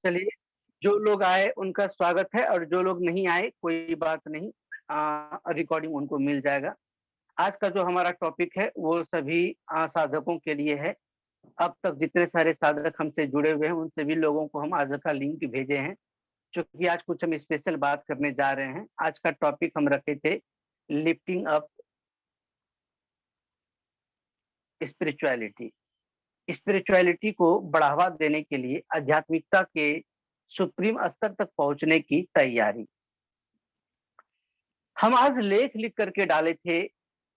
चलिए, जो लोग आए उनका स्वागत है और जो लोग नहीं आए कोई बात नहीं, रिकॉर्डिंग उनको मिल जाएगा। आज का जो हमारा टॉपिक है वो सभी साधकों के लिए है। अब तक जितने सारे साधक हमसे जुड़े हुए हैं उन सभी लोगों को हम आज का लिंक भेजे हैं, क्योंकि आज कुछ हम स्पेशल बात करने जा रहे हैं। आज का टॉपिक हम रखे थे लिफ्टिंग अप स्पिरिचुअलिटी। स्पिरिचुअलिटी को बढ़ावा देने के लिए आध्यात्मिकता के सुप्रीम स्तर तक पहुंचने की तैयारी। हम आज लेख लिख करके डाले थे,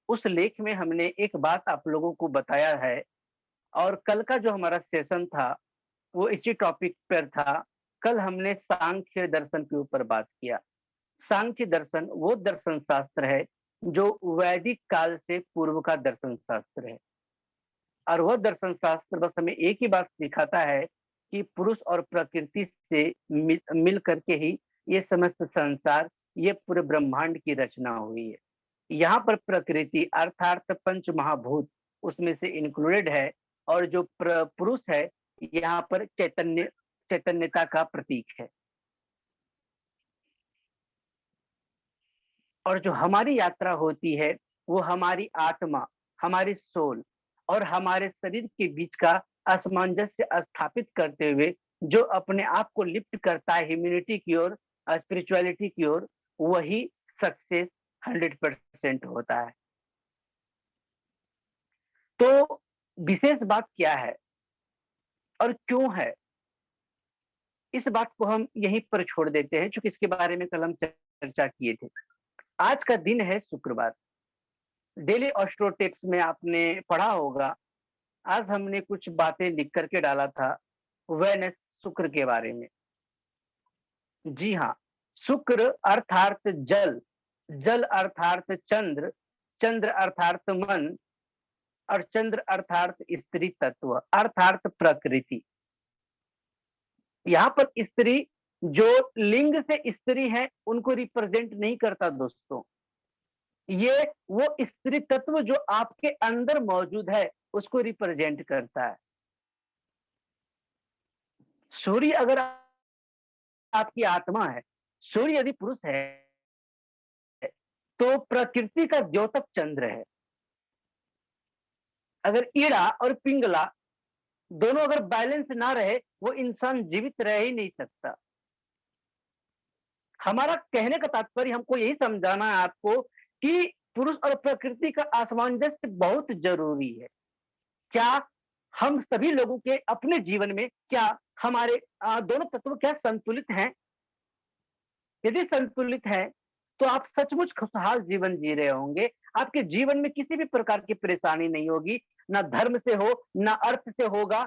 उस लेख में हमने एक बात आप लोगों को बताया है और कल का जो हमारा सेशन था वो इसी टॉपिक पर था। कल हमने सांख्य दर्शन के ऊपर बात किया। सांख्य दर्शन वो दर्शन शास्त्र है जो वैदिक काल से पूर्व का दर्शन शास्त्र है और वह दर्शन शास्त्र बस हमें एक ही बात सिखाता है कि पुरुष और प्रकृति से मिल करके ही ये समस्त संसार, ये पूरे ब्रह्मांड की रचना हुई है। यहाँ पर प्रकृति अर्थात पंच महाभूत उसमें से इंक्लूडेड है और जो पुरुष है यहाँ पर चैतन्यता का प्रतीक है। और जो हमारी यात्रा होती है वो हमारी आत्मा, हमारी सोल और हमारे शरीर के बीच का असमंजस्य स्थापित करते हुए जो अपने आप को लिफ्ट करता है ह्यूमैनिटी की ओर, स्पिरिचुअलिटी की ओर, वही सक्सेस 100% होता है। तो विशेष बात क्या है और क्यों है, इस बात को हम यहीं पर छोड़ देते हैं, क्योंकि इसके बारे में कल हम चर्चा किए थे। आज का दिन है शुक्रवार। डेली ऑस्ट्रो टिप्स में आपने पढ़ा होगा, आज हमने कुछ बातें लिख करके डाला था वेनस, शुक्र के बारे में। जी हाँ, शुक्र अर्थात जल, जल अर्थात चंद्र, चंद्र अर्थात मन और चंद्र अर्थात स्त्री तत्व अर्थात प्रकृति। यहाँ पर स्त्री जो लिंग से स्त्री है उनको रिप्रेजेंट नहीं करता दोस्तों, ये वो स्त्री तत्व जो आपके अंदर मौजूद है उसको रिप्रेजेंट करता है। सूर्य अगर आपकी आत्मा है, सूर्य यदि पुरुष है तो प्रकृति का द्योतक चंद्र है। अगर ईड़ा और पिंगला दोनों अगर बैलेंस ना रहे वो इंसान जीवित रह ही नहीं सकता। हमारा कहने का तात्पर्य हमको यही समझाना है आपको कि पुरुष और प्रकृति का असमंजस्य बहुत जरूरी है। क्या हम सभी लोगों के अपने जीवन में क्या हमारे दोनों तत्व क्या संतुलित हैं? यदि संतुलित है तो आप सचमुच खुशहाल जीवन जी रहे होंगे। आपके जीवन में किसी भी प्रकार की परेशानी नहीं होगी, ना धर्म से हो, ना अर्थ से होगा,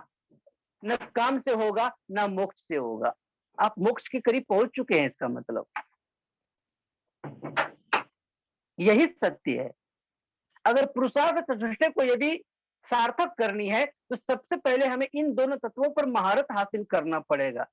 ना काम से होगा, ना मोक्ष से होगा। आप मोक्ष के करीब पहुंच चुके हैं, इसका मतलब यही सत्य है। अगर पुरुषार्थ चतुष्टय को यदि सार्थक करनी है तो सबसे पहले हमें इन दोनों तत्वों पर महारत हासिल करना पड़ेगा।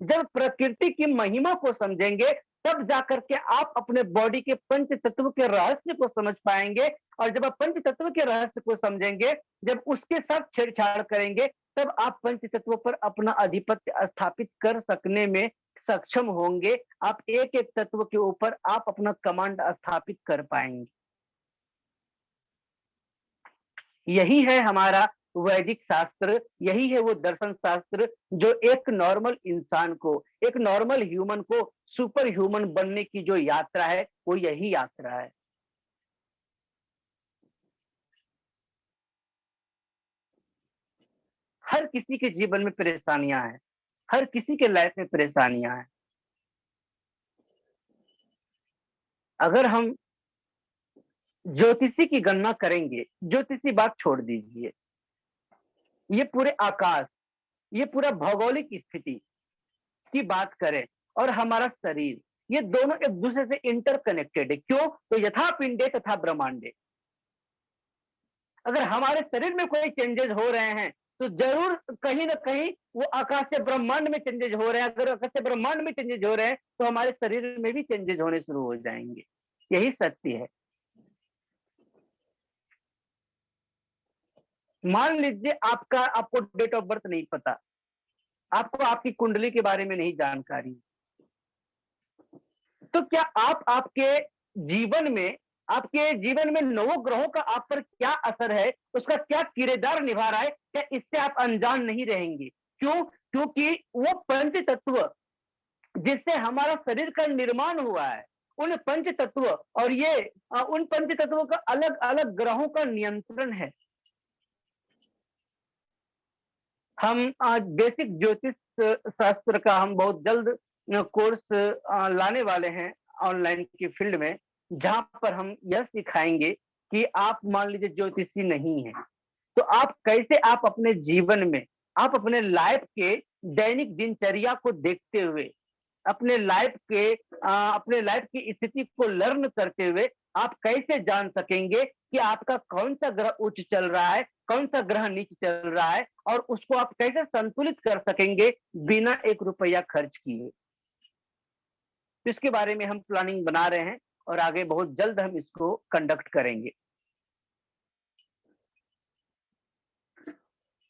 जब प्रकृति की महिमा को समझेंगे तब जाकर के आप अपने बॉडी के पंच तत्व के रहस्य को समझ पाएंगे। और जब आप पंच तत्व के रहस्य को समझेंगे, जब उसके साथ छेड़छाड़ करेंगे, तब आप पंच तत्व पर अपना आधिपत्य स्थापित कर सकने में सक्षम होंगे। आप एक एक तत्व के ऊपर आप अपना कमांड स्थापित कर पाएंगे। यही है हमारा वैदिक शास्त्र, यही है वो दर्शन शास्त्र जो एक नॉर्मल इंसान को, एक नॉर्मल ह्यूमन को सुपर ह्यूमन बनने की जो यात्रा है वो यही यात्रा है। हर किसी के जीवन में परेशानियां हैं, हर किसी के लाइफ में परेशानियां हैं। अगर हम ज्योतिषी की गणना करेंगे, ज्योतिषी बात छोड़ दीजिए, ये पूरे आकाश, ये पूरा भौगोलिक स्थिति की बात करें और हमारा शरीर, ये दोनों एक दूसरे से इंटरकनेक्टेड है। क्यों? तो यथा पिंडे तथा ब्रह्मांडे। अगर हमारे शरीर में कोई चेंजेस हो रहे हैं तो जरूर कहीं ना कहीं वो आकाश से ब्रह्मांड में चेंजेस हो रहे हैं। अगर आकाश से ब्रह्मांड में चेंजेस हो रहे हैं तो हमारे शरीर में भी चेंजेस होने शुरू हो जाएंगे। यही सत्य है। मान लीजिए आपको डेट ऑफ बर्थ नहीं पता, आपको आपकी कुंडली के बारे में नहीं जानकारी। तो क्या आप आपके जीवन में नवों ग्रहों का आप पर क्या असर है, उसका क्या किरदार निभा रहा है, क्या इससे आप अनजान नहीं रहेंगे? क्यों? क्योंकि वो पंच तत्व जिससे हमारा शरीर का निर्माण हुआ है, उन पंच तत्व और उन पंच तत्वों का अलग-अलग ग्रहों का नियंत्रण है। हम आज बेसिक ज्योतिष शास्त्र का हम बहुत जल्द कोर्स लाने वाले हैं ऑनलाइन की फील्ड में, जहाँ पर हम यह सिखाएँगे कि आप मान लीजिए ज्योतिषी नहीं हैं, तो आप अपने जीवन में, आप दैनिक दिनचर्या को देखते हुए, अपने लाइफ की स्थिति को लर्न करते हुए आप कैसे जान सकेंगे कि आपका कौन-सा ग्रह उच्च चल रहा है, कौन-सा ग्रह नीच चल रहा है और उसको आप कैसे संतुलित कर सकेंगे बिना ₹1 खर्च किए। तो इसके बारे में हम प्लानिंग बना रहे हैं और आगे बहुत जल्द हम इसको कंडक्ट करेंगे।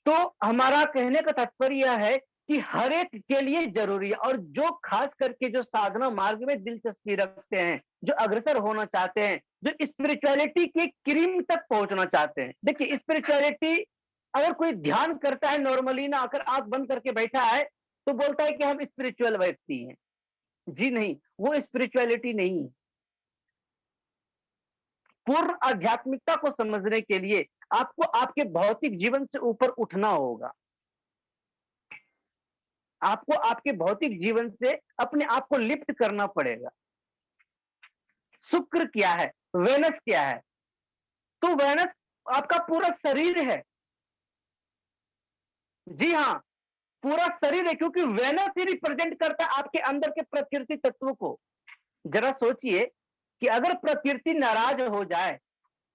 तो हमारा कहने का तात्पर्य यह है कि हर एक के लिए ज़रूरी है और जो ख़ास करके जो साधना मार्ग में दिलचस्पी रखते हैं, जो अग्रसर होना चाहते हैं, जो स्पिरिचुअलिटी की क्रीम तक पहुँचना चाहते हैं। देखिए स्पिरिचुअलिटी अगर कोई ध्यान करता है नॉर्मली ना आकर आँख बंद करके बैठा है, तो बोलता है कि हम स्पिरिचुअल व्यक्ति हैं। जी नहीं, वो स्पिरिचुअलिटी नहीं है। पूर्ण आध्यात्मिकता को समझने के लिए आपको आपके भौतिक जीवन से ऊपर उठना होगा। आपको आपके भौतिक जीवन से अपने आप को लिप्त करना पड़ेगा। शुक्र क्या है? वेनस क्या है? तो वेनस आपका पूरा शरीर है। जी हाँ, पूरा शरीर है क्योंकि वेनस ही रिप्रेजेंट करता है आपके अंदर के प्रकृति तत्व को। जरा सोचिए कि अगर प्रकृति नाराज हो जाए,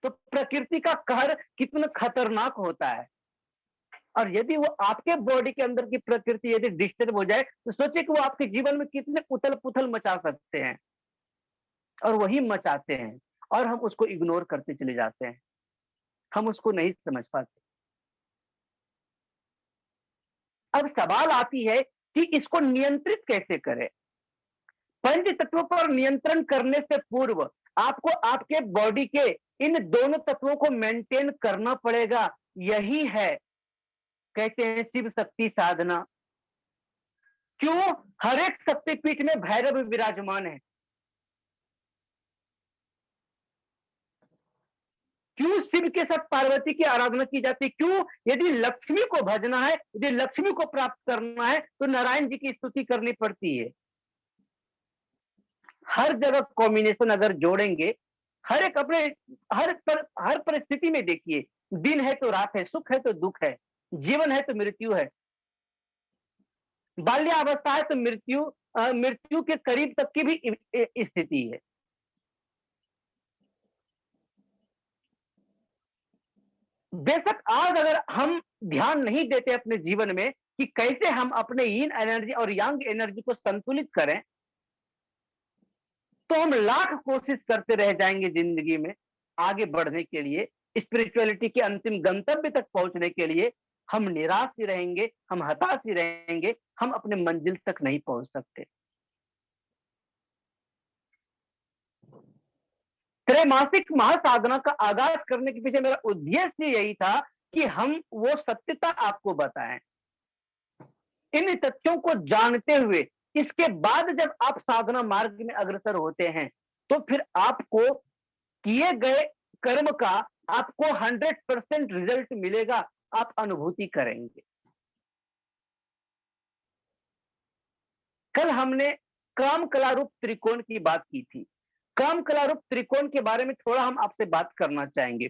तो प्रकृति का कहर कितना खतरनाक होता है। और यदि वो आपके बॉडी के अंदर की प्रकृति यदि डिस्टर्ब हो जाए, तो सोचिए कि वो आपके जीवन में कितने उथल-पुथल मचा सकते हैं और वही मचाते हैं और हम उसको इग्नोर करते चले जाते हैं। हम उसको नहीं समझ पाते। अब सवाल आती है कि इसको नियंत्रित कैसे करें? पंच तत्वों पर नियंत्रण करने से पूर्व आपको आपके बॉडी के इन दोनों तत्वों को मेंटेन करना पड़ेगा। यही है, कहते हैं शिव शक्ति साधना। क्यों? हर एक शक्तिपीठ में भैरव विराजमान है। क्यों शिव के साथ पार्वती की आराधना की जाती है? क्यों? यदि लक्ष्मी को भजना है, यदि लक्ष्मी को प्राप्त करना है, तो नारायण जी की स्तुति करनी पड़ती है। हर जगह कॉम्बिनेशन अगर जोड़ेंगे, हर एक अपने हर परिस्थिति में देखिए, दिन है तो रात है, सुख है तो दुःख है, जीवन है तो मृत्यु है, बाल्यावस्था है तो मृत्यु के करीब तक की भी स्थिति है। बेशक आज अगर हम ध्यान नहीं देते अपने जीवन में कि कैसे हम अपने यीन एनर्जी और यांग एनर्जी को संतुलित करें, तो हम लाख कोशिश करते रह जाएंगे जिंदगी में आगे बढ़ने के लिए, स्पिरिचुअलिटी के अंतिम गंतव्य तक पहुंचने के लिए। हम निराश ही रहेंगे, हम हताश ही रहेंगे, हम अपने मंजिल तक नहीं पहुंच सकते। त्रैमासिक महासाधना का आगाज करने के पीछे मेरा उद्देश्य यही था कि हम वो सत्यता आपको बताएं। इन तथ्यों को जानते हुए इसके बाद जब आप साधना मार्ग में अग्रसर होते हैं, तो फिर आपको किए गए कर्म का आपको 100% रिजल्ट मिलेगा, आप अनुभूति करेंगे। कल हमने काम कला रूप त्रिकोण की बात की थी। काम कला रूप त्रिकोण के बारे में थोड़ा हम आपसे बात करना चाहेंगे।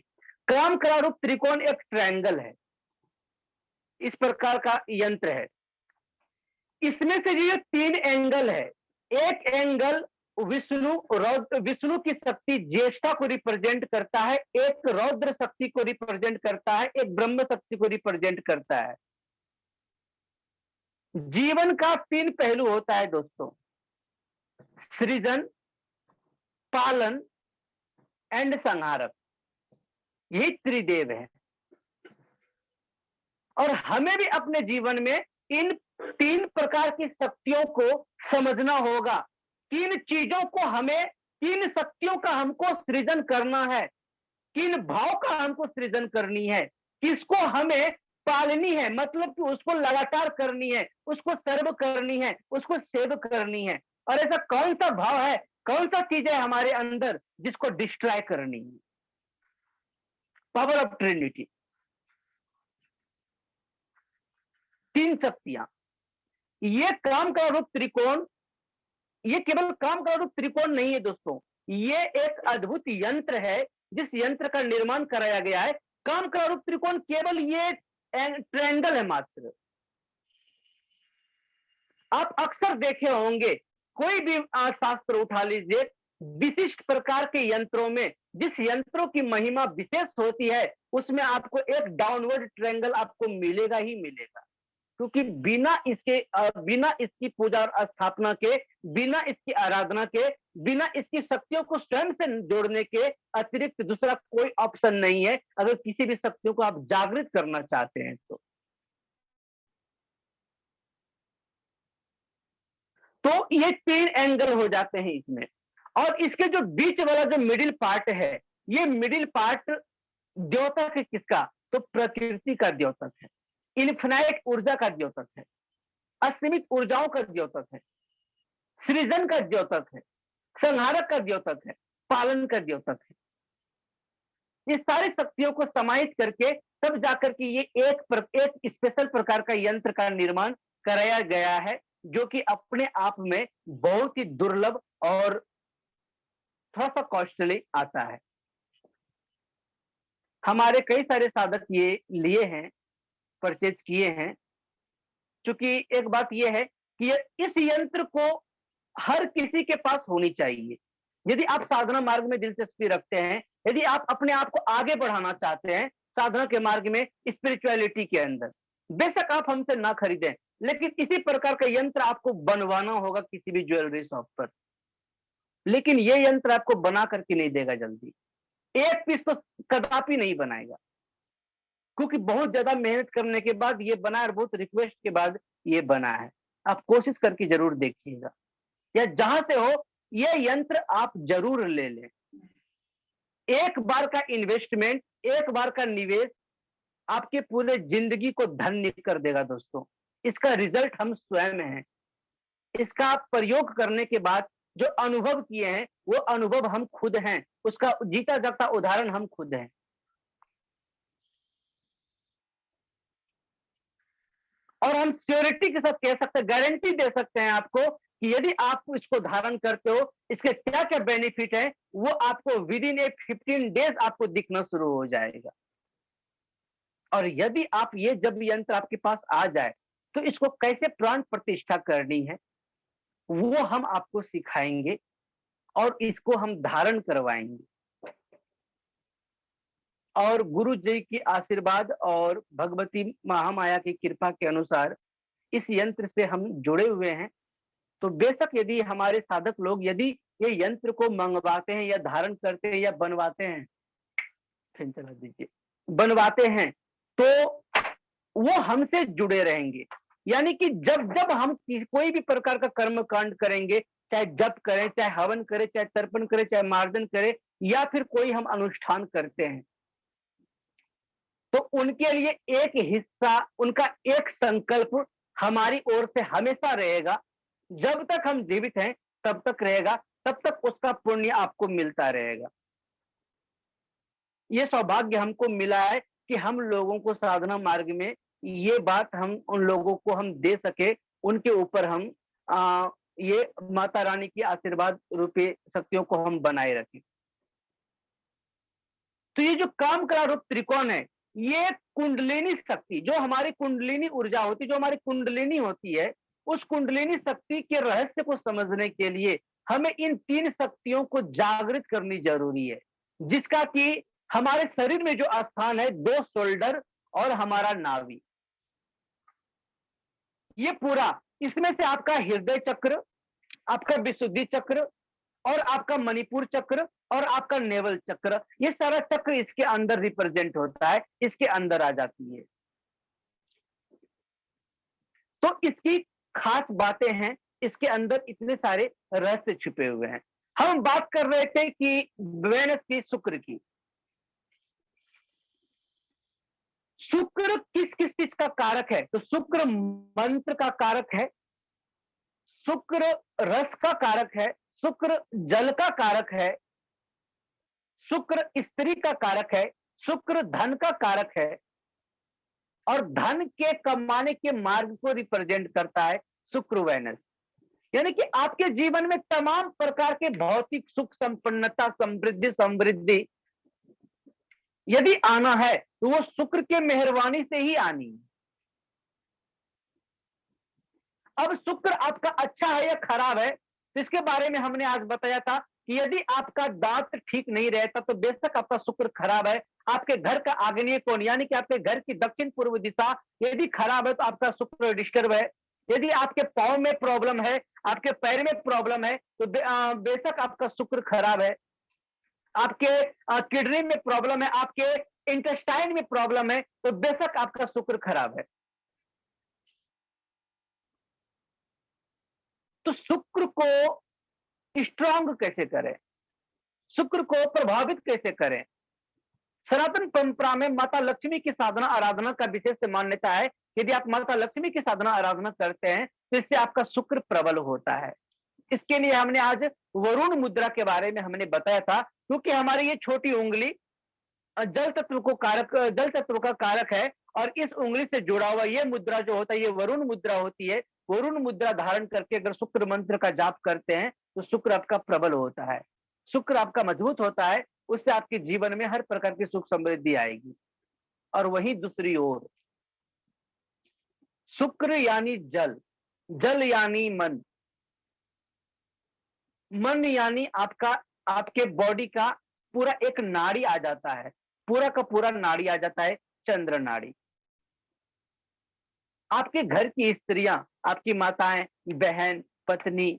काम कला रूप त्रिकोण एक ट्रायंगल है, इस प्रकार का यंत्र है। इसमें से ये 3 एंगल है। एक एंगल विष्णु की शक्ति ज्येष्ठा को रिप्रेजेंट करता है, एक रौद्र शक्ति को रिप्रेजेंट करता है, एक ब्रह्म शक्ति को रिप्रेजेंट करता है। जीवन का 3 पहलू होता है दोस्तों, सृजन, पालन एंड संहारक। यही त्रिदेव है और हमें भी अपने जीवन में इन तीन प्रकार की शक्तियों को समझना होगा। किन चीजों को हमें, किन शक्तियों का हमको सृजन करना है, किन भाव का हमको सृजन करनी है, किसको हमें पालनी है, मतलब कि उसको लगातार करनी है, उसको सर्व करनी है, उसको सेव करनी है। और ऐसा कौन सा भाव है, कौन सा चीज है हमारे अंदर जिसको डिस्ट्रॉय करनी है? पावर ऑफ ट्रिनिटी, तीन शक्तियां। ये काम का रूप त्रिकोण, ये केवल काम का रूप त्रिकोण नहीं है दोस्तों, ये एक अद्भुत यंत्र है जिस यंत्र का निर्माण कराया गया है। काम का रूप त्रिकोण केवल ये ट्रायंगल है मात्र। आप अक्सर देखे होंगे, कोई भी शास्त्र उठा लीजिए, विशिष्ट प्रकार के यंत्रों में जिस यंत्रों की महिमा विशेष होती है उसमें आपको एक डाउनवर्ड ट्रायंगल आपको मिलेगा ही मिलेगा। क्योंकि बिना इसकी पूजा और स्थापना के, बिना इसकी आराधना के, बिना इसकी शक्तियों को स्वयं से जोड़ने के अतिरिक्त दूसरा कोई ऑप्शन नहीं है अगर किसी भी शक्तियों को आप जागृत करना चाहते हैं तो ये तीन एंगल हो जाते हैं इसमें। और इसके जो बीच वाला जो मिडिल पार्ट है, ये मिडिल पार्ट द्योतक है किसका? तो प्रकृति का द्योतक है, इन्फिनाइट ऊर्जा का द्योतक है, असीमित ऊर्जाओं का द्योतक है, सृजन का द्योतक है, संहारक का द्योतक है, पालन का द्योतक है। ये सारी शक्तियों को समाहित करके तब जाकर के ये एक स्पेशल प्रकार का यंत्र का निर्माण कराया गया है, जो कि अपने आप में बहुत ही दुर्लभ और थोड़ा सा कॉस्टली आता है। हमारे कई सारे साधक ये लिए हैं, परचेज किए हैं। क्योंकि एक बात यह है कि इस यंत्र को हर किसी के पास होनी चाहिए। यदि आप साधना मार्ग में दिलचस्पी रखते हैं, यदि आप अपने आप को आगे बढ़ाना चाहते हैं साधना के मार्ग में, स्पिरिचुअलिटी के अंदर, बेशक आप हमसे ना खरीदें, लेकिन इसी प्रकार का यंत्र आपको बनवाना होगा किसी भी ज्वेलरी शॉप पर। लेकिन ये यंत्र आपको बना करके नहीं देगा जल्दी, एक पीस तो कदापि नहीं बनाएगा, क्योंकि बहुत ज्यादा मेहनत करने के बाद ये बना है और बहुत रिक्वेस्ट के बाद ये बना है। आप कोशिश करके जरूर देखिएगा, या जहां से हो ये यंत्र आप जरूर ले लें। एक बार का इन्वेस्टमेंट, एक बार का निवेश आपके पूरे जिंदगी को धन्य कर देगा दोस्तों। इसका रिजल्ट हम स्वयं हैं। इसका प्रयोग करने के बाद जो अनुभव किए हैं वो अनुभव हम खुद हैं, उसका जीता जागता उदाहरण हम खुद हैं। और हम श्योरिटी के साथ कह सकते हैं, गारंटी दे सकते हैं आपको कि यदि आप इसको धारण करते हो, इसके क्या क्या बेनिफिट है वो आपको विद इन ए 15 डेज आपको दिखना शुरू हो जाएगा। और यदि आप ये जब यंत्र आपके पास आ जाए तो इसको कैसे प्राण प्रतिष्ठा करनी है वो हम आपको सिखाएंगे और इसको हम धारण करवाएंगे। और गुरु जी की आशीर्वाद और भगवती महामाया की कृपा के अनुसार इस यंत्र से हम जुड़े हुए हैं। तो बेशक यदि हमारे साधक लोग यदि ये यंत्र को मंगवाते हैं या धारण करते हैं या बनवाते हैं, फिर चला दीजिए, बनवाते हैं, तो वो हमसे जुड़े रहेंगे। यानी कि जब जब हम कोई भी प्रकार का कर्म कांड करेंगे, चाहे जप करें, चाहे हवन करें, चाहे तर्पण करें, चाहे मार्जन करें, या फिर कोई हम अनुष्ठान करते हैं, तो उनके लिए एक हिस्सा, उनका एक संकल्प हमारी ओर से हमेशा रहेगा। जब तक हम जीवित हैं तब तक रहेगा, तब तक उसका पुण्य आपको मिलता रहेगा। ये सौभाग्य हमको मिला है कि हम लोगों को साधना मार्ग में ये बात हम उन लोगों को हम दे सके, उनके ऊपर हम ये माता रानी की आशीर्वाद रूपी शक्तियों को हम बनाए रखें। तो ये जो काम करा रूप त्रिकोण है, ये कुंडलिनी शक्ति, जो हमारी कुंडलिनी ऊर्जा होती है, जो हमारी कुंडलिनी होती है, उस कुंडलिनी शक्ति के रहस्य को समझने के लिए हमें इन तीन शक्तियों को जागृत करनी जरूरी है। जिसका कि हमारे शरीर में जो स्थान है, दो शोल्डर और हमारा नाभि, ये पूरा, इसमें से आपका हृदय चक्र, आपका विशुद्धि चक्र और आपका मणिपुर चक्र और आपका नेवल चक्र, ये सारा चक्र इसके अंदर रिप्रेजेंट होता है, इसके अंदर आ जाती है। तो इसकी खास बातें हैं, इसके अंदर इतने सारे रहस्य छिपे हुए हैं। हम बात कर रहे थे कि वेनस की, शुक्र की। शुक्र किस-किस चीज का कारक है? तो शुक्र मंत्र का कारक है, शुक्र रस का कारक है, शुक्र जल का कारक है, शुक्र स्त्री का कारक है, शुक्र धन का कारक है और धन के कमाने के मार्ग को रिप्रेजेंट करता है शुक्र वेनस। यानी कि आपके जीवन में तमाम प्रकार के भौतिक सुख, संपन्नता, समृद्धि समृद्धि यदि आना है तो वो शुक्र के मेहरबानी से ही आनी है। अब शुक्र आपका अच्छा है या खराब है, तो इसके बारे में हमने आज बताया था कि यदि आपका दांत ठीक नहीं रहता तो बेशक आपका शुक्र खराब है। आपके घर का आग्नेय कोण यानी कि आपके घर की दक्षिण पूर्व दिशा यदि खराब है तो आपका शुक्र डिस्टर्ब है। यदि आपके पाँव में प्रॉब्लम है, आपके पैर में प्रॉब्लम है तो बेशक आपका शुक्र खराब है। आपके किडनी में प्रॉब्लम है, आपके इंटेस्टाइन में प्रॉब्लम है तो बेशक आपका शुक्र खराब है। तो शुक्र को स्ट्रांग कैसे करें, शुक्र को प्रभावित कैसे करें? सनातन परंपरा में माता लक्ष्मी की साधना आराधना का विशेष मान्यता है। यदि आप माता लक्ष्मी की साधना आराधना करते हैं तो इससे आपका शुक्र प्रबल होता है। इसके लिए हमने आज वरुण मुद्रा के बारे में हमने बताया था, क्योंकि हमारी ये छोटी उंगली जल तत्व का कारक है और इस उंगली से जुड़ा हुआ ये मुद्रा जो होता है ये वरुण मुद्रा होती है। वरुण मुद्रा धारण करके अगर शुक्र मंत्र का जाप करते हैं तो शुक्र आपका प्रबल होता है, शुक्र आपका मजबूत होता है। उससे आपके जीवन में हर प्रकार की सुख समृद्धि आएगी। और वहीं दूसरी ओर शुक्र यानी जल, जल यानी मन, मन यानी आपका, आपके बॉडी का पूरा एक नाड़ी आ जाता है, पूरा का पूरा नाड़ी आ जाता है, चंद्र नाड़ी। आपके घर की स्त्रियां, आपकी माताएं, बहन, पत्नी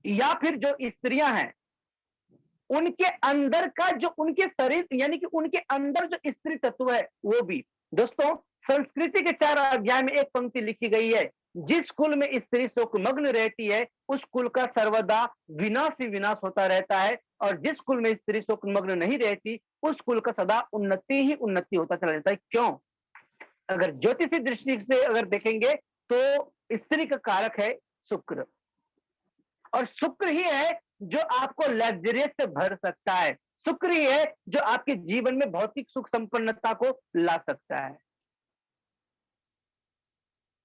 या फिर जो स्त्रियां हैं उनके अंदर का जो उनके शरीर यानी कि उनके अंदर जो स्त्री तत्व है वो भी। दोस्तों, संस्कृति के 4 अध्याय में एक पंक्ति लिखी गई है, जिस कुल में स्त्री शोकमग्न रहती है उस कुल का सर्वदा विनाश ही विनाश होता रहता है, और जिस कुल में स्त्री शोकमग्न नहीं रहती उस कुल का सदा उन्नति ही उन्नति होता चला जाता है। क्यों? अगर ज्योतिषी दृष्टि से अगर देखेंगे तो स्त्री का कारक है शुक्र, और शुक्र ही है जो आपको लग्जरियस से भर सकता है, शुक्र ही है जो आपके जीवन में भौतिक सुख संपन्नता को ला सकता है।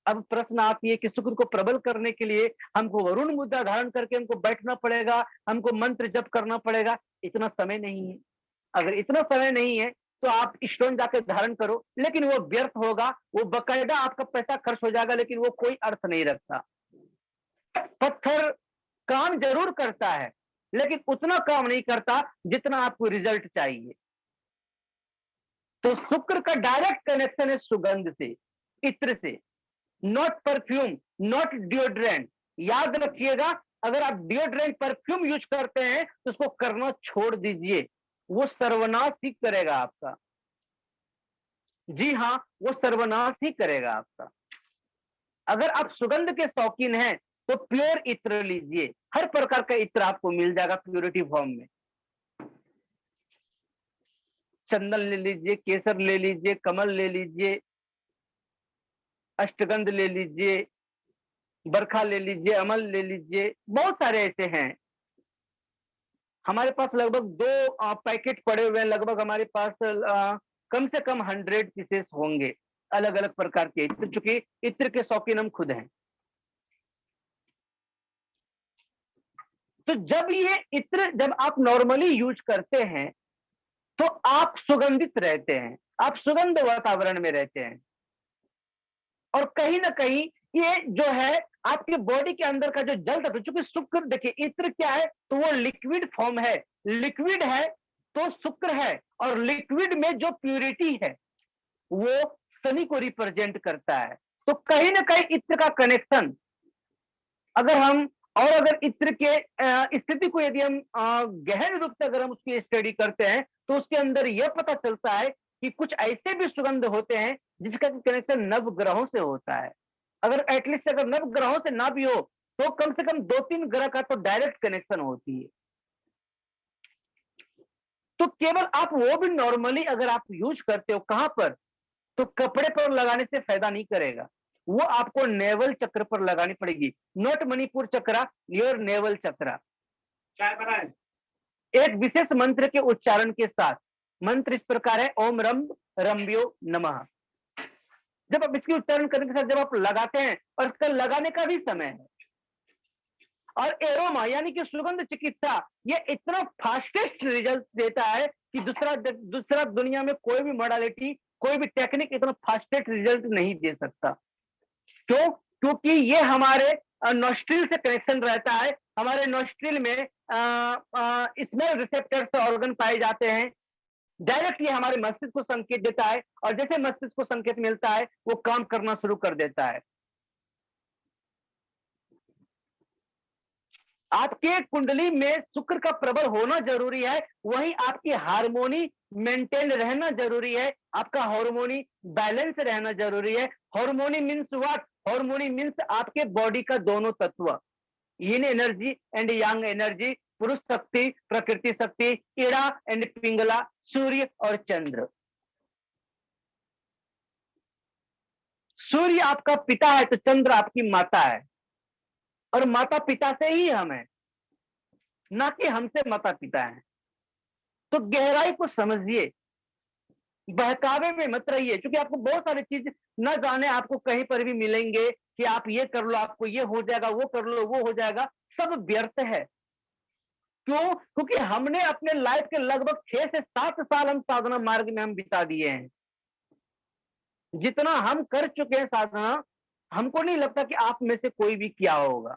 अब प्रश्न आती है कि शुक्र को प्रबल करने के लिए हमको वरुण मुद्रा धारण करके हमको बैठना पड़ेगा, हमको मंत्र जप करना पड़ेगा। इतना समय नहीं है। अगर इतना समय नहीं है तो आप स्टोन जाकर धारण करो, लेकिन वो व्यर्थ होगा, वो बकायदा आपका पैसा खर्च हो जाएगा, लेकिन वो कोई अर्थ नहीं रखता। पत्थर काम जरूर करता है लेकिन उतना काम नहीं करता जितना आपको रिजल्ट चाहिए। तो शुक्र का डायरेक्ट कनेक्शन है सुगंध से, इत्र से, नॉट परफ्यूम, नॉट डिओड्रेंट। याद रखिएगा, अगर आप डिओड्रेंट परफ्यूम यूज करते हैं तो उसको करना छोड़ दीजिए, वो सर्वनाश ही करेगा आपका। जी हाँ, वो सर्वनाश ही करेगा आपका। अगर आप सुगंध के शौकीन हैं तो प्योर इत्र लीजिए, हर प्रकार का इत्र आपको मिल जाएगा प्योरिटी फॉर्म में। चंदन ले लीजिए, केसर ले लीजिए, कमल ले लीजिए, अष्टगंध ले लीजिए, बरखा ले लीजिए, अमल ले लीजिए, बहुत सारे ऐसे हैं। हमारे पास लगभग 2 पैकेट पड़े हुए हैं, लगभग हमारे पास कम से कम 100 पीसेस होंगे अलग अलग प्रकार के इत्र, चूंकि इत्र के शौकीन हम खुद हैं। तो जब ये इत्र जब आप नॉर्मली यूज करते हैं तो आप सुगंधित रहते हैं, आप सुगंध वातावरण में रहते हैं, और कहीं ना कहीं ये जो है आपके बॉडी के अंदर का जो जल तत्व, चूंकि शुक्र देखिए इत्र क्या है तो वो लिक्विड फॉर्म है, लिक्विड है तो शुक्र है, और लिक्विड में जो प्यूरिटी है वो शनि को रिप्रेजेंट करता है। तो कहीं ना कहीं इत्र का कनेक्शन अगर हम, और अगर इत्र के स्थिति को यदि हम गहन रूप से अगर हम उसकी स्टडी करते हैं तो उसके अंदर यह पता चलता है कि कुछ ऐसे भी सुगंध होते हैं जिसका कनेक्शन नवग्रहों से होता है। अगर एटलीस्ट अगर नवग्रहों से ना भी हो, तो कम से कम 2-3 ग्रह का तो डायरेक्ट कनेक्शन होती है। तो केवल आप वो भी नॉर्मली अगर आप यूज़ करते हो कहाँ पर? तो कपड़े पर लगाने से फ़ायदा नहीं करेगा। वो आपको नेवल चक्र पर लगानी पड़ेगी। Not Manipura chakra, your navel chakra. चाय बनाएँ? एक विशेष मंत्र के उच्चारण के साथ। मंत्र इस प्रकार है, ओम रं रंभ्यो नमः। जब आप इसके उच्चारण करने के साथ जब आप लगाते हैं और इसका लगाने का भी समय है। और एरोमा यानी कि सुगंध चिकित्सा, ये इतना फास्टेस्ट रिजल्ट देता है कि दूसरा दुनिया में कोई भी मॉडलिटी, कोई भी टेक्निक इतना फास्टेस्ट रिजल्ट नहीं दे सकता। क्यों? क्योंकि ये हमारे नॉस्ट्रिल से कनेक्शन रहता है। हमारे नॉस्ट्रिल में स्मेल रिसेप्टर्स ऑर्गन पाए जाते हैं। डायरेक्ट ये हमारे मस्तिष्क को संकेत देता है और जैसे मस्तिष्क को संकेत मिलता है, वो काम करना शुरू कर देता है। आपके कुंडली में शुक्र का प्रबल होना जरूरी है, वहीं आपकी हार्मोनी मेंटेन रहना जरूरी है, आपका हार्मोनी बैलेंस रहना जरूरी है। Harmony means what? Harmony means आपके बॉडी का दोनों तत्व, यिन एनर्जी एंड यांग एनर्जी, पुरुष शक्ति, प्रकृति शक्ति, इड़ा एंड पिंगला, सूर्य और चंद्र। सूर्य आपका पिता है तो चंद्र आपकी माता है, और माता पिता से ही हम हैं, ना कि हमसे माता पिता हैं। तो गहराई को समझिए, बहकावे में मत रहिए, क्योंकि आपको बहुत सारी चीज न जाने आपको कहीं पर भी मिलेंगे कि आप ये कर लो, आपको ये हो जाएगा, वो कर लो, वो हो जाएगा, सब व्यर्थ है। क्यों? क्योंकि हमने अपने लाइफ के लगभग 6 से 7 साल हम साधना मार्ग में हम बिता दिए हैं। जितना हम कर चुके हैं साधना, हमको नहीं लगता कि आप में से कोई भी किया होगा।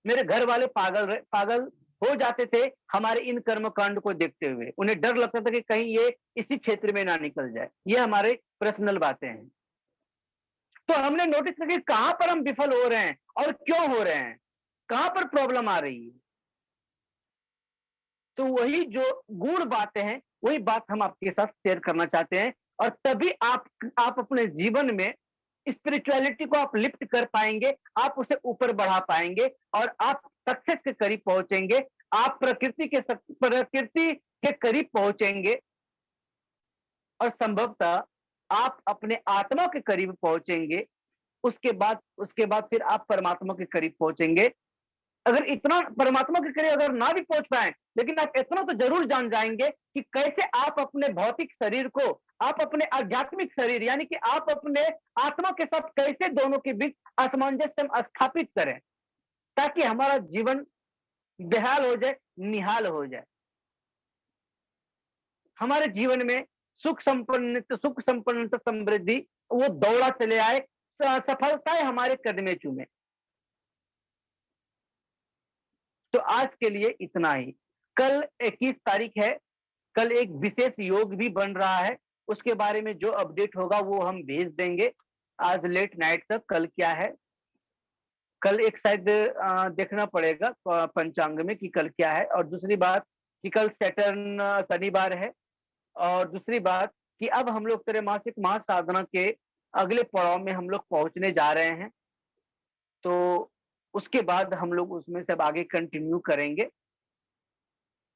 मेरे घर वाले पागल हो जाते थे हमारे इन कर्मकांड को देखते हुए। उन्हें डर लगता था कि कहीं ये इसी क्षेत्र में ना निकल जाए। ये हमारे पर्सनल बातें हैं। तो हमने नोटिस किया कि कहां पर हम विफल हो रहे हैं और क्यों हो रहे हैं, कहां पर प्रॉब्लम आ रही है। तो वही जो गूढ़ बातें हैं, वही बात हम आपके साथ शेयर करना चाहते हैं, और तभी आप अपने जीवन में स्पिरिचुअलिटी को आप लिफ्ट कर पाएंगे, आप उसे ऊपर बढ़ा पाएंगे और आप सक्सेस के करीब पहुंचेंगे। आप प्रकृति के करीब पहुंचेंगे और संभवतः आप अपने आत्मा के करीब पहुंचेंगे। उसके बाद फिर आप परमात्मा के करीब पहुंचेंगे। अगर इतना परमात्मा के करीब अगर ना भी पहुंच पाए, लेकिन आप इतना तो जरूर जान जाएंगे कि कैसे आप अपने भौतिक शरीर को, आप अपने आध्यात्मिक शरीर यानी कि आप अपने आत्मा के साथ कैसे दोनों के बीच असमंजस्य स्थापित करें, ताकि हमारा जीवन बेहाल हो जाए, निहाल हो जाए। हमारे जीवन में सुख संपन्नता, समृद्धि वो दौड़ा चले आए, सफलताएं हमारे कदमे चूमे। तो आज के लिए इतना ही। कल 21 तारीख है, कल एक विशेष योग भी बन रहा है, उसके बारे में जो अपडेट होगा वो हम भेज देंगे आज लेट नाइट तक। कल क्या है, कल एक शायद देखना पड़ेगा पंचांग में कि कल क्या है। और दूसरी बात कि कल सैटर्न शनिवार है। और दूसरी बात कि अब हम लोग त्रैमासिक महासाधना के अगले पड़ाव में हम लोग पहुंचने जा रहे हैं। तो उसके बाद हम लोग उसमें सब आगे कंटिन्यू करेंगे।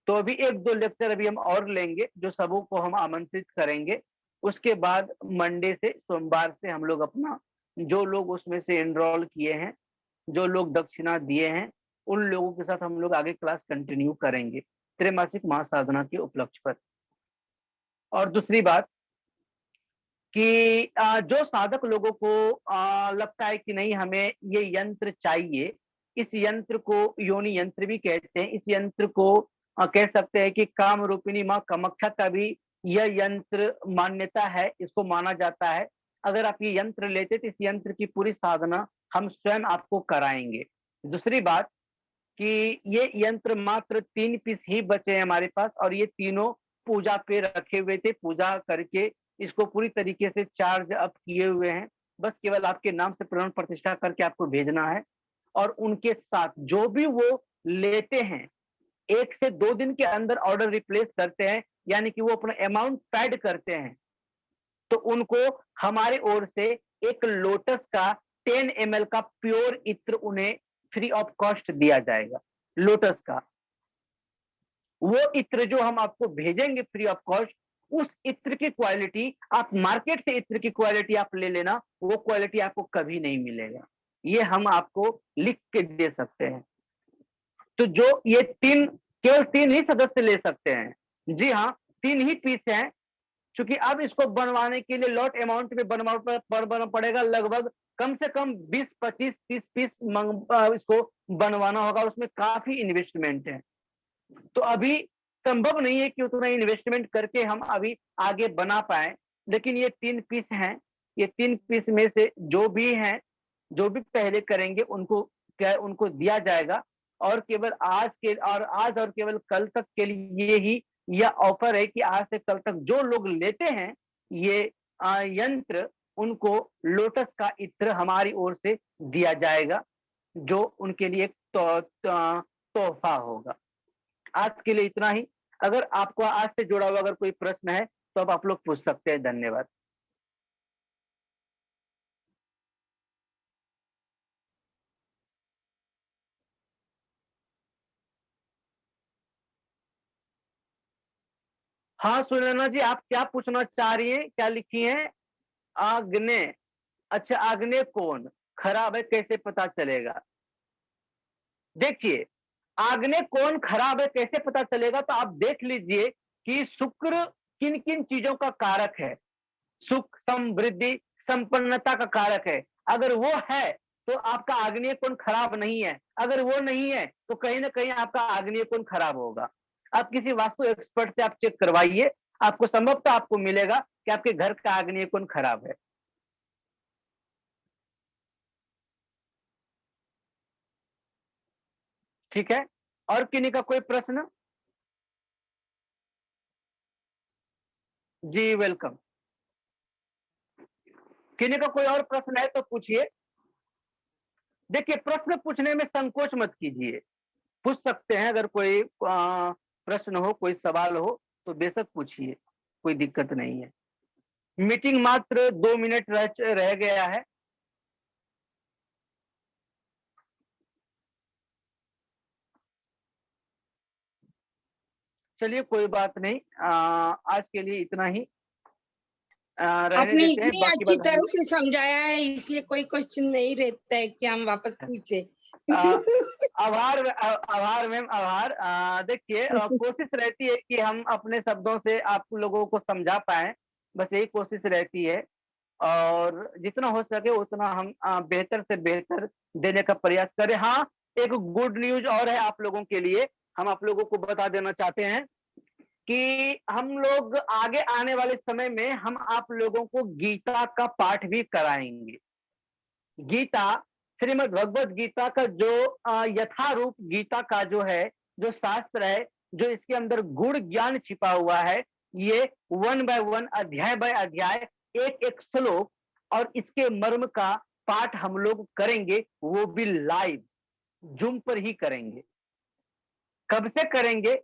तो अभी 1-2 लेक्चर अभी हम और लेंगे, जो सबों को हम आमंत्रित करेंगे। उसके बाद मंडे से, सोमवार से हम लोग अपना, जो लोग उसमें से एनरोल किए हैं, जो लोग दक्षिणा दिए हैं, उन लोगों के साथ हम लोग आगे क्लास कंटिन्यू करेंगे त्रैमासिक महासाधना के उपलक्ष्य पर। और दूसरी बात कि जो साधक लोगों को लगता है कि नहीं हमें ये यंत्र चाहिए, इस यंत्र को योनि यंत्र भी कहते हैं। इस यंत्र को कह सकते हैं कि काम रूपिणी माँ कामाख्या का भी यह यंत्र मान्यता है, इसको माना जाता है। अगर आप ये यंत्र लेते तो इस यंत्र की पूरी साधना हम स्वयं आपको कराएंगे। दूसरी बात कि ये यंत्र मात्र 3 पीस ही बचे हैं हमारे पास, और ये तीनों पूजा पे रखे हुए थे। पूजा करके इसको पूरी तरीके से चार्ज अप किए हुए हैं। बस केवल आपके नाम से प्राण प्रतिष्ठा करके आपको भेजना है। और उनके साथ जो भी वो लेते हैं, 1 से 2 दिन के अंदर ऑर्डर रिप्लेस करते हैं, यानी कि वो अपना अमाउंट पैड करते हैं, तो उनको हमारी ओर से एक लोटस का 10 ml का प्योर इत्र उन्हें फ्री ऑफ कॉस्ट दिया जाएगा। लोटस का वो इत्र जो हम आपको भेजेंगे फ्री ऑफ कॉस्ट, उस इत्र की क्वालिटी, आप मार्केट से इत्र की क्वालिटी आप ले लेना, वो क्वालिटी आपको कभी नहीं मिलेगा। ये हम आपको लिख के दे सकते हैं। तो जो ये केवल 3 ही सदस्य ले सकते हैं। जी हाँ, 3 ही पीस हैं। चूंकि अब इसको बनवाने के लिए लॉट अमाउंट में बनवाना पड़ेगा, लगभग कम से कम 20, 25, 30 पीस इसको बनवाना होगा, उसमें काफी इन्वेस्टमेंट है। तो अभी संभव नहीं है कि उतना इन्वेस्टमेंट करके हम अभी आगे बना पाए, लेकिन ये 3 पीस हैं। ये 3 पीस में से जो भी हैं, जो भी पहले करेंगे उनको दिया जाएगा। और केवल आज और केवल कल तक के लिए ही यह ऑफर है कि आज से कल तक जो लोग लेते हैं ये यंत्र, उनको लोटस का इत्र हमारी ओर से दिया जाएगा, जो उनके लिए एक तोहफा होगा। आज के लिए इतना ही। अगर आपको आज से जुड़ा हुआ अगर कोई प्रश्न है तो अब आप लोग पूछ सकते हैं। धन्यवाद। हाँ सुनैना जी, आप क्या पूछना चाह रही हैं, क्या लिखी हैं? आग्नेय, अच्छा आग्नेय कोण खराब है कैसे पता चलेगा? देखिए, आग्नेय कोण खराब है कैसे पता चलेगा, तो आप देख लीजिए कि शुक्र किन किन चीजों का कारक है। सुख, समृद्धि, संपन्नता का कारक है। अगर वो है तो आपका आग्नेय कोण खराब नहीं है, अगर वो नहीं है तो कहीं ना कहीं आपका आग्नेय कोण खराब होगा। आप किसी वास्तु एक्सपर्ट से आप चेक करवाइए, आपको संभवतः आपको मिलेगा कि आपके घर का आग्नेय कोण खराब है। ठीक है, और किन्हीं का कोई प्रश्न? जी वेलकम। किन्हीं का कोई और प्रश्न है तो पूछिए। देखिए, प्रश्न पूछने में संकोच मत कीजिए, पूछ सकते हैं। अगर कोई प्रश्न हो, कोई सवाल हो तो बेशक पूछिए, कोई दिक्कत नहीं है। मीटिंग मात्र 2 मिनट रह गया है। चलिए कोई बात नहीं, आज के लिए इतना ही रहने आपने देते हैं। इतनी बाकी अच्छी बात हम तरह लोग से समझाया है, इसलिए कोई क्वेश्चन नहीं रहता है कि हम वापस पूछे। आभार मैम, आभार। देखिए, कोशिश रहती है कि हम अपने शब्दों से आप लोगों को समझा पाए, बस यही कोशिश रहती है। और जितना हो सके उतना हम बेहतर से बेहतर देने का प्रयास करें। हाँ, एक गुड न्यूज और है आप लोगों के लिए, हम आप लोगों को बता देना चाहते हैं कि हम लोग आगे आने वाले समय में हम आप लोगों को गीता का पाठ भी कराएंगे। गीता, श्रीमद् भगवत गीता का जो यथारूप गीता का जो है, जो शास्त्र है, जो इसके अंदर गुण ज्ञान छिपा हुआ है, ये 1 बाय 1, अध्याय बाय अध्याय, एक एक श्लोक और इसके मर्म का पाठ हम लोग करेंगे, वो भी लाइव जूम पर ही करेंगे। कब से करेंगे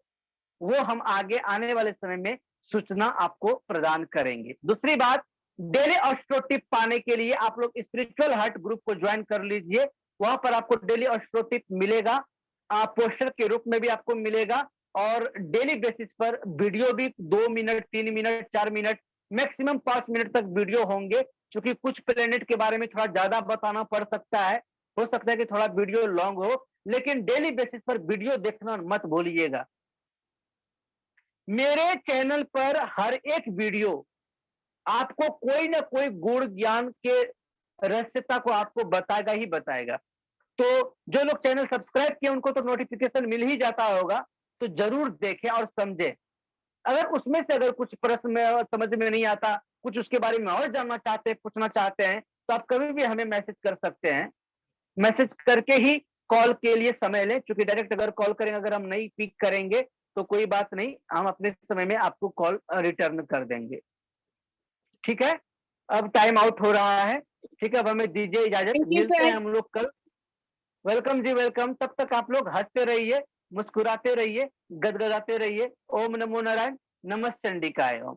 वो हम आगे आने वाले समय में सूचना आपको प्रदान करेंगे। दूसरी बात, डेली ऑस्ट्रो टिप पाने के लिए आप लोग स्पिरिचुअल हार्ट ग्रुप को ज्वाइन कर लीजिए। वहां पर आपको डेली ऑस्ट्रो टिप मिलेगा, पोस्टर के रूप में भी आपको मिलेगा, और डेली बेसिस पर वीडियो भी 2 minute, 3 minute, 4 minute, maximum 5 minute तक वीडियो होंगे। क्योंकि कुछ प्लेनेट के बारे में थोड़ा ज्यादा बताना पड़ सकता है, हो सकता है कि थोड़ा वीडियो लॉन्ग हो, लेकिन डेली बेसिस पर वीडियो देखना मत भूलिएगा। मेरे चैनल पर हर एक वीडियो आपको कोई ना कोई गुण ज्ञान के रहस्यता को आपको बताएगा ही बताएगा। तो जो लोग चैनल सब्सक्राइब किए उनको तो नोटिफिकेशन मिल ही जाता होगा, तो जरूर देखें और समझें। अगर उसमें से अगर कुछ प्रश्न में समझ में नहीं आता, कुछ उसके बारे में और जानना चाहते हैं, पूछना चाहते हैं, तो आप कभी भी हमें मैसेज कर सकते हैं। मैसेज करके ही कॉल के लिए समय लें, क्योंकि डायरेक्ट अगर कॉल करेंगे, अगर हम नहीं पिक करेंगे तो कोई बात नहीं, हम अपने समय में आपको कॉल रिटर्न कर देंगे। ठीक है, अब टाइम आउट हो रहा है। ठीक है, अब हमें दीजिए इजाजत, थैंक यू मिलते हैं सर। हम लोग कल। वेलकम जी वेलकम। तब तक आप लोग हंसते रहिए, मुस्कुराते रहिए, गदगदाते रहिए। ओम नमो नारायण। नमश्चंडिकाय ओम।